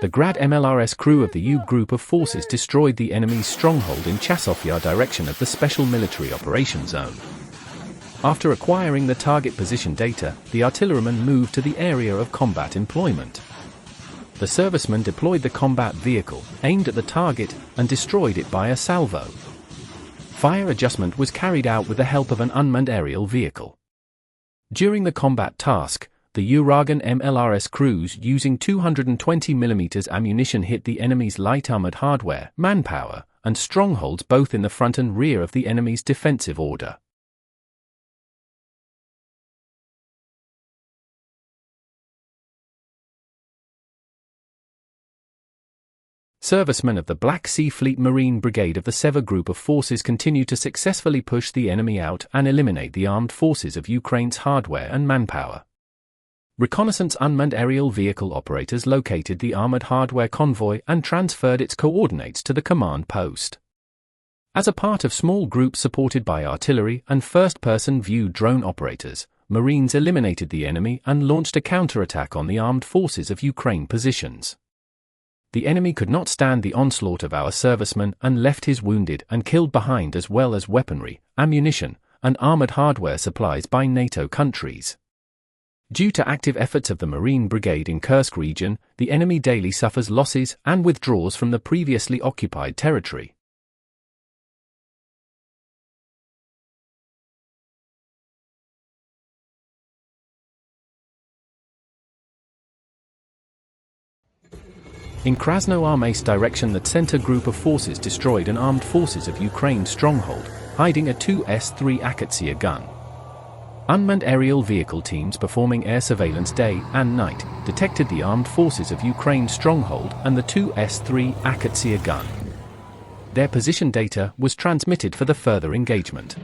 The Grad MLRS crew of the U group of forces destroyed the enemy's stronghold in Chasofyar direction of the Special Military Operations Zone. After acquiring the target position data, the artilleryman moved to the area of combat employment. The serviceman deployed the combat vehicle, aimed at the target, and destroyed it by a salvo. Fire adjustment was carried out with the help of an unmanned aerial vehicle. During the combat task, the Uragan MLRS crews using 220mm ammunition hit the enemy's light armored hardware, manpower, and strongholds both in the front and rear of the enemy's defensive order. Servicemen of the Black Sea Fleet Marine Brigade of the Seva group of forces continue to successfully push the enemy out and eliminate the armed forces of Ukraine's hardware and manpower. Reconnaissance unmanned aerial vehicle operators located the armored hardware convoy and transferred its coordinates to the command post. As a part of small groups supported by artillery and first-person view drone operators, Marines eliminated the enemy and launched a counterattack on the armed forces of Ukraine positions. The enemy could not stand the onslaught of our servicemen and left his wounded and killed behind, as well as weaponry, ammunition, and armored hardware supplies by NATO countries. Due to active efforts of the Marine Brigade in Kursk region, the enemy daily suffers losses and withdraws from the previously occupied territory. In Krasnoarmeysk direction, the center group of forces destroyed an armed forces of Ukraine stronghold, hiding a 2S-3 Akatsiya gun. Unmanned aerial vehicle teams performing air surveillance day and night detected the armed forces of Ukraine stronghold and the 2S-3 Akatsiya gun. Their position data was transmitted for the further engagement.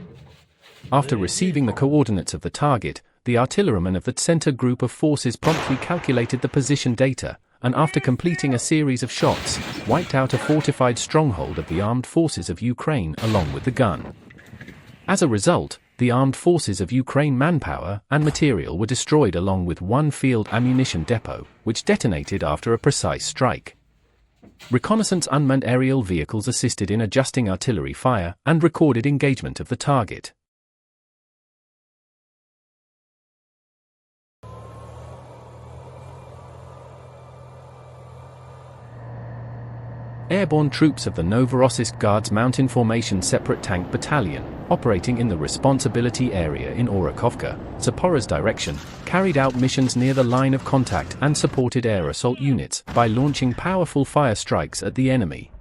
After receiving the coordinates of the target, the artilleryman of the center group of forces promptly calculated the position data, and after completing a series of shots, wiped out a fortified stronghold of the armed forces of Ukraine along with the gun. As a result, the armed forces of Ukraine manpower and material were destroyed along with one field ammunition depot, which detonated after a precise strike. Reconnaissance unmanned aerial vehicles assisted in adjusting artillery fire and recorded engagement of the target. Airborne troops of the Novorossiysk Guards Mountain Formation Separate Tank Battalion, operating in the responsibility area in Orakovka, Zaporozhye direction, carried out missions near the line of contact and supported air assault units by launching powerful fire strikes at the enemy.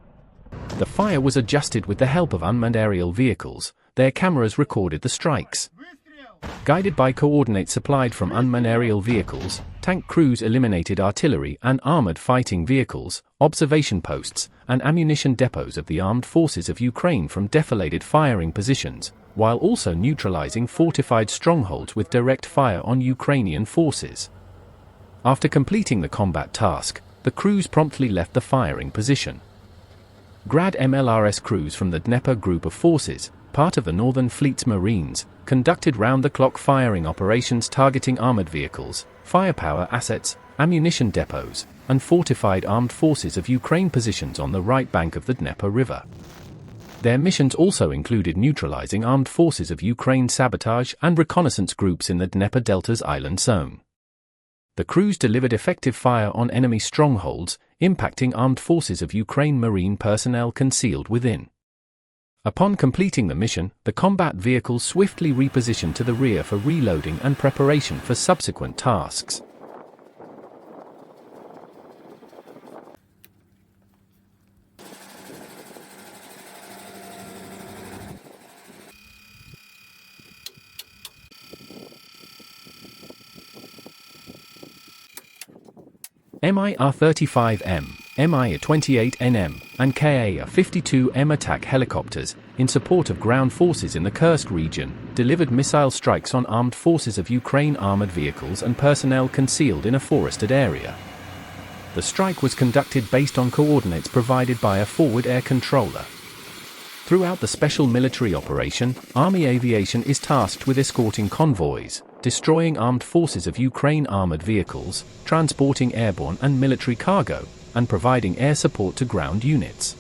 The fire was adjusted with the help of unmanned aerial vehicles. Their cameras recorded the strikes. Guided by coordinates supplied from unmanned aerial vehicles, tank crews eliminated artillery and armored fighting vehicles, observation posts, and ammunition depots of the armed forces of Ukraine from defilated firing positions, while also neutralizing fortified strongholds with direct fire on Ukrainian forces. After completing the combat task, the crews promptly left the firing position. Grad MLRS crews from the Dnieper group of forces, part of the Northern Fleet's Marines, conducted round-the-clock firing operations targeting armored vehicles, firepower assets, ammunition depots, and fortified armed forces of Ukraine positions on the right bank of the Dnieper River. Their missions also included neutralizing armed forces of Ukraine sabotage and reconnaissance groups in the Dnieper Delta's island zone. The crews delivered effective fire on enemy strongholds, impacting armed forces of Ukraine Marine personnel concealed within. Upon completing the mission, the combat vehicles swiftly repositioned to the rear for reloading and preparation for subsequent tasks. Mi-R-35M, Mi-28NM, and Ka-52M attack helicopters, in support of ground forces in the Kursk region, delivered missile strikes on armed forces of Ukraine armored vehicles and personnel concealed in a forested area. The strike was conducted based on coordinates provided by a forward air controller. Throughout the special military operation, Army aviation is tasked with escorting convoys, destroying armed forces of Ukraine armored vehicles, transporting airborne and military cargo, and providing air support to ground units.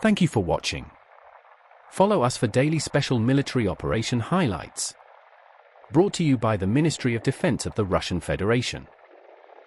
Thank you for watching. Follow us for daily special military operation highlights. Brought to you by the Ministry of Defense of the Russian Federation.